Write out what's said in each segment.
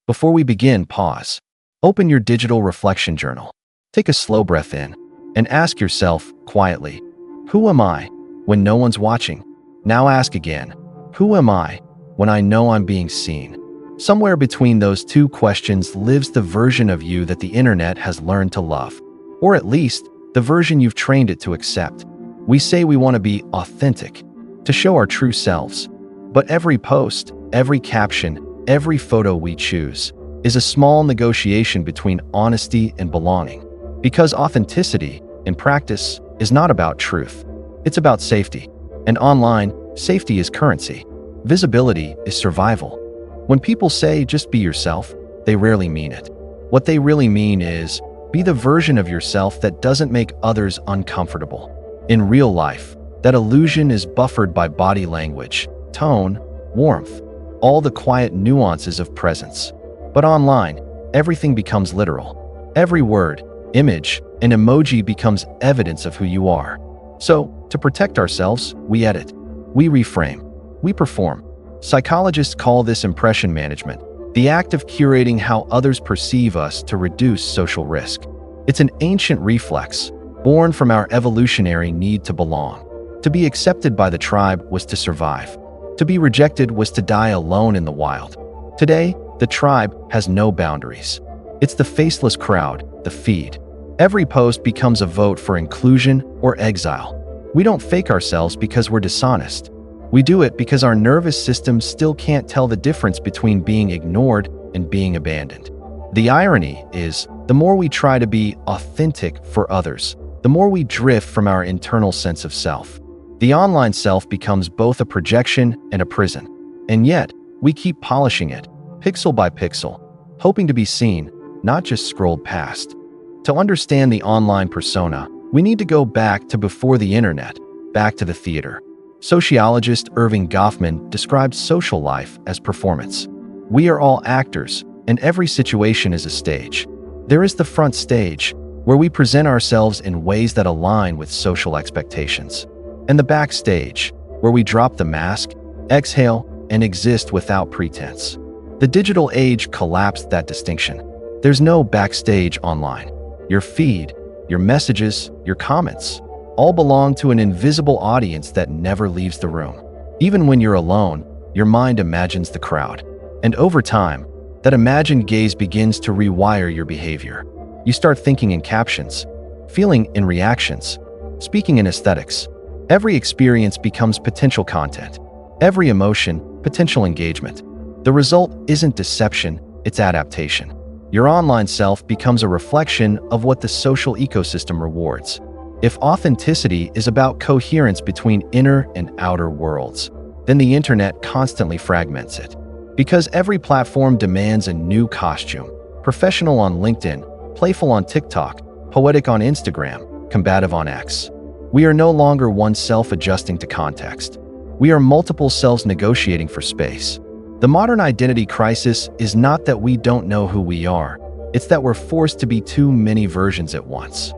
Before we begin, pause. Open your digital reflection journal. Take a slow breath in and ask yourself quietly, who am I when no one's watching? Now ask again, who am I when I know I'm being seen? Somewhere between those two questions lives the version of you that the internet has learned to love, or at least the version you've trained it to accept. We say we want to be authentic, to show our true selves, but every post, every caption, every photo we choose is a small negotiation between honesty and belonging. Because authenticity, in practice, is not about truth. It's about safety. And online, safety is currency. Visibility is survival. When people say just be yourself, they rarely mean it. What they really mean is be the version of yourself that doesn't make others uncomfortable. In real life, that illusion is buffered by body language, tone, warmth, all the quiet nuances of presence. But online, everything becomes literal. Every word, image, and emoji becomes evidence of who you are. So, to protect ourselves, we edit, we reframe, we perform. Psychologists call this impression management, the act of curating how others perceive us to reduce social risk. It's an ancient reflex, born from our evolutionary need to belong. To be accepted by the tribe was to survive. To be rejected was to die alone in the wild. Today, the tribe has no boundaries. It's the faceless crowd, the feed. Every post becomes a vote for inclusion or exile. We don't fake ourselves because we're dishonest. We do it because our nervous system still can't tell the difference between being ignored and being abandoned. The irony is, the more we try to be authentic for others, the more we drift from our internal sense of self. The online self becomes both a projection and a prison. And yet, we keep polishing it, pixel by pixel, hoping to be seen, not just scrolled past. To understand the online persona, we need to go back to before the internet, back to the theater. Sociologist Irving Goffman described social life as performance. We are all actors, and every situation is a stage. There is the front stage, where we present ourselves in ways that align with social expectations. And the backstage, where we drop the mask, exhale, and exist without pretense. The digital age collapsed that distinction. There's no backstage online. Your feed, your messages, your comments, all belong to an invisible audience that never leaves the room. Even when you're alone, your mind imagines the crowd. And over time, that imagined gaze begins to rewire your behavior. You start thinking in captions, feeling in reactions, speaking in aesthetics. Every experience becomes potential content. Every emotion, potential engagement. The result isn't deception, it's adaptation. Your online self becomes a reflection of what the social ecosystem rewards. If authenticity is about coherence between inner and outer worlds, then the internet constantly fragments it. Because every platform demands a new costume. Professional on LinkedIn, playful on TikTok, poetic on Instagram, combative on X. We are no longer one self adjusting to context. We are multiple selves negotiating for space. The modern identity crisis is not that we don't know who we are, it's that we're forced to be too many versions at once.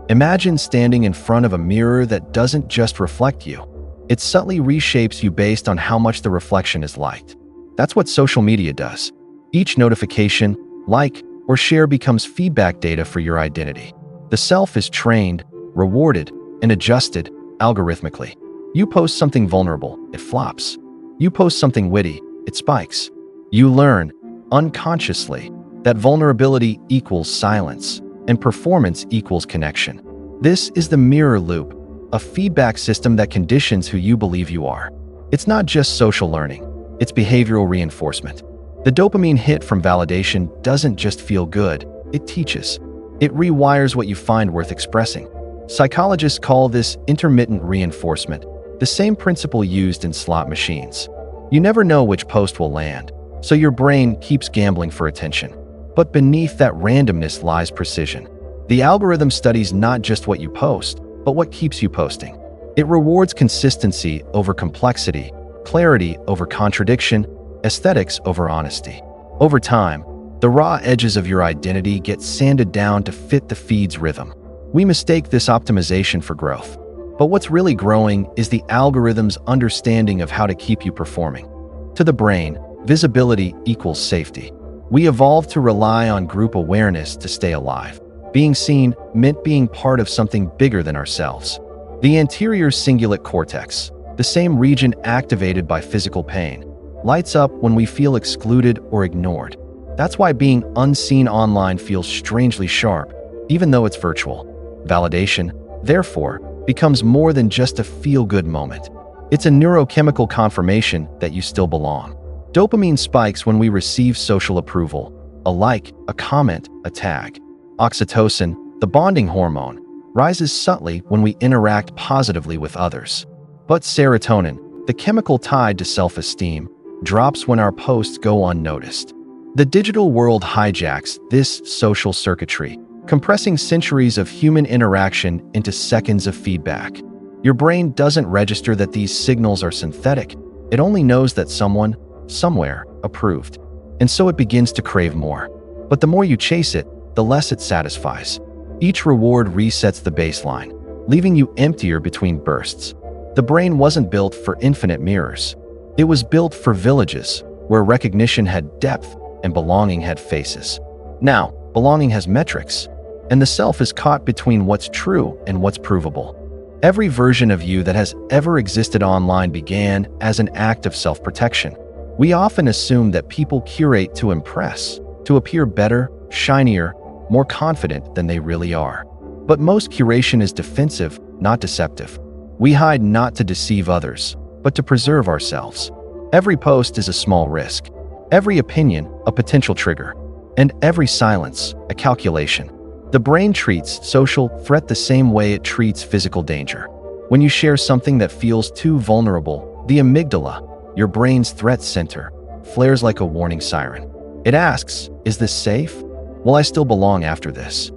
Imagine standing in front of a mirror that doesn't just reflect you. It subtly reshapes you based on how much the reflection is liked. That's what social media does. Each notification, like, or share becomes feedback data for your identity. The self is trained, rewarded, and adjusted algorithmically. You post something vulnerable, it flops. You post something witty, it spikes. You learn, unconsciously, that vulnerability equals silence, and performance equals connection. This is the mirror loop, a feedback system that conditions who you believe you are. It's not just social learning, it's behavioral reinforcement. The dopamine hit from validation doesn't just feel good, it teaches. It rewires what you find worth expressing. Psychologists call this intermittent reinforcement, the same principle used in slot machines. You never know which post will land, so your brain keeps gambling for attention. But beneath that randomness lies precision. The algorithm studies not just what you post, but what keeps you posting. It rewards consistency over complexity, clarity over contradiction, aesthetics over honesty. Over time, the raw edges of your identity get sanded down to fit the feed's rhythm. We mistake this optimization for growth. But what's really growing is the algorithm's understanding of how to keep you performing. To the brain, visibility equals safety. We evolved to rely on group awareness to stay alive. Being seen meant being part of something bigger than ourselves. The anterior cingulate cortex, the same region activated by physical pain, lights up when we feel excluded or ignored. That's why being unseen online feels strangely sharp, even though it's virtual. Validation, therefore, becomes more than just a feel-good moment. It's a neurochemical confirmation that you still belong. Dopamine spikes when we receive social approval, a like, a comment, a tag. Oxytocin, the bonding hormone, rises subtly when we interact positively with others. But serotonin, the chemical tied to self-esteem, drops when our posts go unnoticed. The digital world hijacks this social circuitry, compressing centuries of human interaction into seconds of feedback. Your brain doesn't register that these signals are synthetic. It only knows that someone, somewhere, approved. And so it begins to crave more. But the more you chase it, the less it satisfies. Each reward resets the baseline, leaving you emptier between bursts. The brain wasn't built for infinite mirrors. It was built for villages, where recognition had depth and belonging had faces. Now, belonging has metrics, and the self is caught between what's true and what's provable. Every version of you that has ever existed online began as an act of self-protection. We often assume that people curate to impress, to appear better, shinier, more confident than they really are. But most curation is defensive, not deceptive. We hide not to deceive others, but to preserve ourselves. Every post is a small risk. Every opinion, a potential trigger. And every silence, a calculation. The brain treats social threat the same way it treats physical danger. When you share something that feels too vulnerable, the amygdala, your brain's threat center, flares like a warning siren. It asks, is this safe? Will I still belong after this?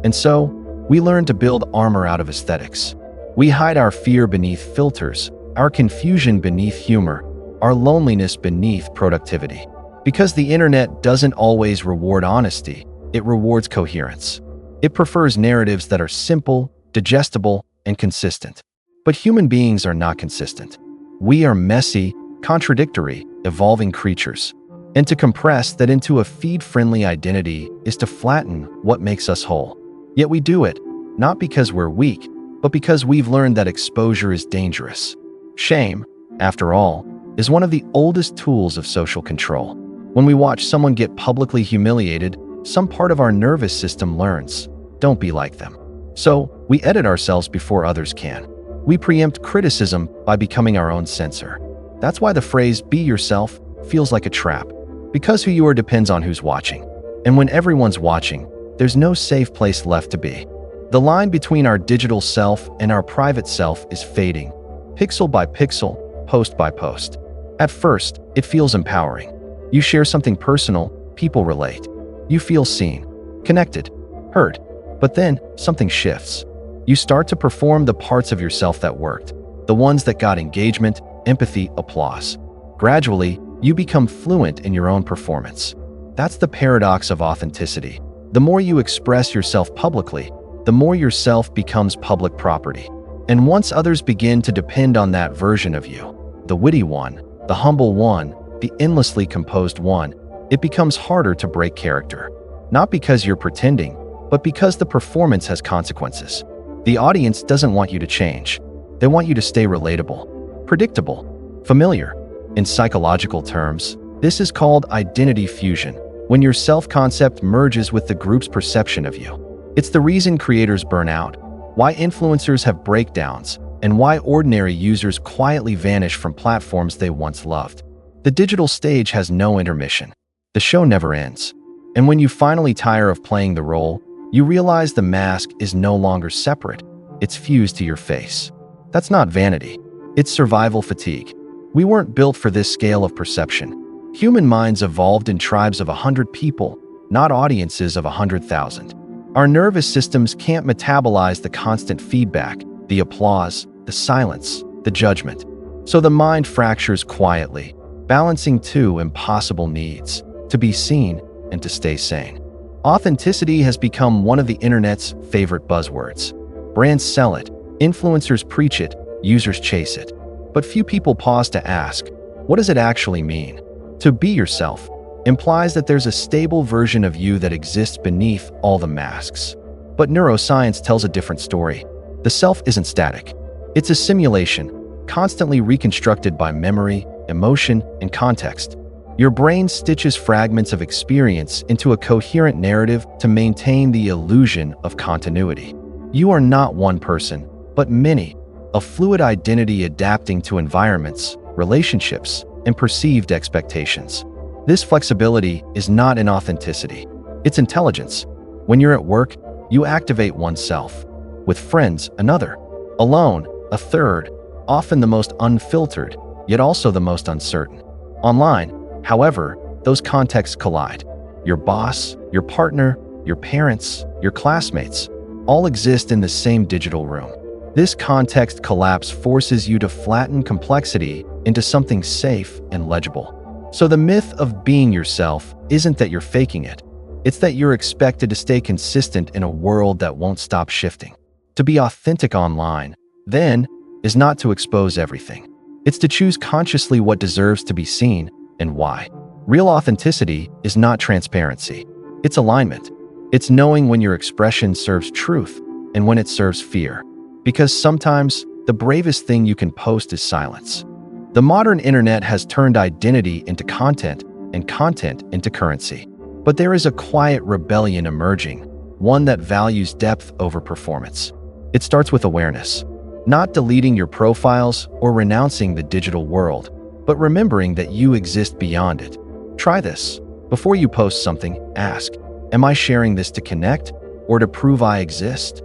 And so, we learn to build armor out of aesthetics. We hide our fear beneath filters, our confusion beneath humor, our loneliness beneath productivity. Because the internet doesn't always reward honesty, it rewards coherence. It prefers narratives that are simple, digestible, and consistent. But human beings are not consistent. We are messy, contradictory, evolving creatures. And to compress that into a feed-friendly identity is to flatten what makes us whole. Yet we do it, not because we're weak, but because we've learned that exposure is dangerous. Shame, after all, is one of the oldest tools of social control. When we watch someone get publicly humiliated, some part of our nervous system learns, don't be like them. So, we edit ourselves before others can. We preempt criticism by becoming our own censor. That's why the phrase, be yourself, feels like a trap. Because who you are depends on who's watching. And when everyone's watching, there's no safe place left to be. The line between our digital self and our private self is fading, pixel by pixel, post by post. At first, it feels empowering. You share something personal, people relate. You feel seen, connected, heard. But then, something shifts. You start to perform the parts of yourself that worked, the ones that got engagement, empathy, applause. Gradually, you become fluent in your own performance. That's the paradox of authenticity. The more you express yourself publicly, the more yourself becomes public property. And once others begin to depend on that version of you, the witty one, the humble one, the endlessly composed one, it becomes harder to break character. Not because you're pretending, but because the performance has consequences. The audience doesn't want you to change. They want you to stay relatable, predictable, familiar. In psychological terms, this is called identity fusion, when your self-concept merges with the group's perception of you. It's the reason creators burn out, why influencers have breakdowns, and why ordinary users quietly vanish from platforms they once loved. The digital stage has no intermission. The show never ends. And when you finally tire of playing the role, you realize the mask is no longer separate. It's fused to your face. That's not vanity. It's survival fatigue. We weren't built for this scale of perception. Human minds evolved in tribes of 100 people, not audiences of 100,000. Our nervous systems can't metabolize the constant feedback, the applause, the silence, the judgment. So the mind fractures quietly, balancing two impossible needs, to be seen and to stay sane. Authenticity has become one of the internet's favorite buzzwords. Brands sell it, influencers preach it, users chase it. But few people pause to ask, what does it actually mean? To be yourself, implies that there's a stable version of you that exists beneath all the masks. But neuroscience tells a different story. The self isn't static. It's a simulation, constantly reconstructed by memory, emotion, and context. Your brain stitches fragments of experience into a coherent narrative to maintain the illusion of continuity. You are not one person, but many, a fluid identity adapting to environments, relationships, and perceived expectations. This flexibility is not inauthenticity. It's intelligence. When you're at work, you activate oneself. With friends, another. Alone, a third, often the most unfiltered, yet also the most uncertain. Online, however, those contexts collide. Your boss, your partner, your parents, your classmates, all exist in the same digital room. This context collapse forces you to flatten complexity into something safe and legible. So the myth of being yourself isn't that you're faking it. It's that you're expected to stay consistent in a world that won't stop shifting. To be authentic online, then, is not to expose everything. It's to choose consciously what deserves to be seen and why. Real authenticity is not transparency. It's alignment. It's knowing when your expression serves truth and when it serves fear. Because sometimes, the bravest thing you can post is silence. The modern internet has turned identity into content and content into currency. But there is a quiet rebellion emerging, one that values depth over performance. It starts with awareness, not deleting your profiles or renouncing the digital world, but remembering that you exist beyond it. Try this. Before you post something, ask, am I sharing this to connect or to prove I exist?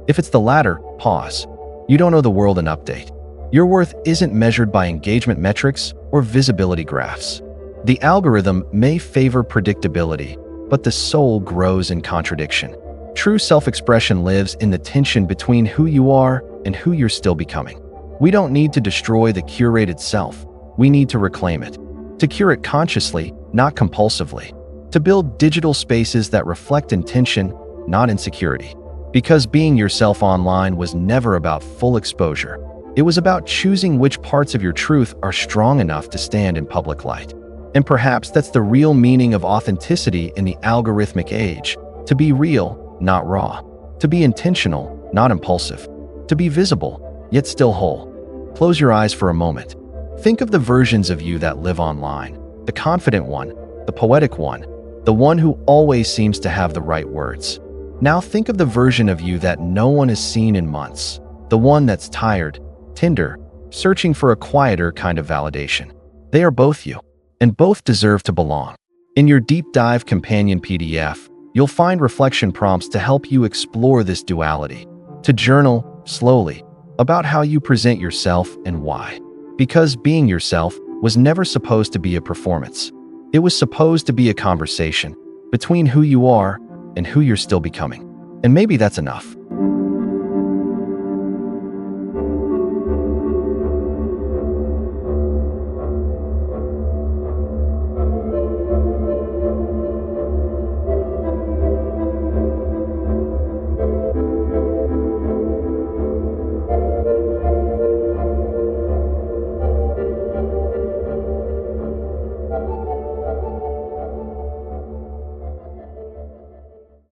If it's the latter, pause. You don't owe the world an update. Your worth isn't measured by engagement metrics or visibility graphs. The algorithm may favor predictability, but the soul grows in contradiction. True self-expression lives in the tension between who you are and who you're still becoming. We don't need to destroy the curated self. We need to reclaim it. To curate consciously, not compulsively. To build digital spaces that reflect intention, not insecurity. Because being yourself online was never about full exposure. It was about choosing which parts of your truth are strong enough to stand in public light. And perhaps that's the real meaning of authenticity in the algorithmic age. To be real, not raw. To be intentional, not impulsive. To be visible, yet still whole. Close your eyes for a moment. Think of the versions of you that live online. The confident one, the poetic one, the one who always seems to have the right words. Now think of the version of you that no one has seen in months. The one that's tired, tender, searching for a quieter kind of validation. They are both you, and both deserve to belong. In your deep dive companion PDF, you'll find reflection prompts to help you explore this duality. To journal, slowly, about how you present yourself and why. Because being yourself was never supposed to be a performance. It was supposed to be a conversation between who you are and who you're still becoming. And maybe that's enough.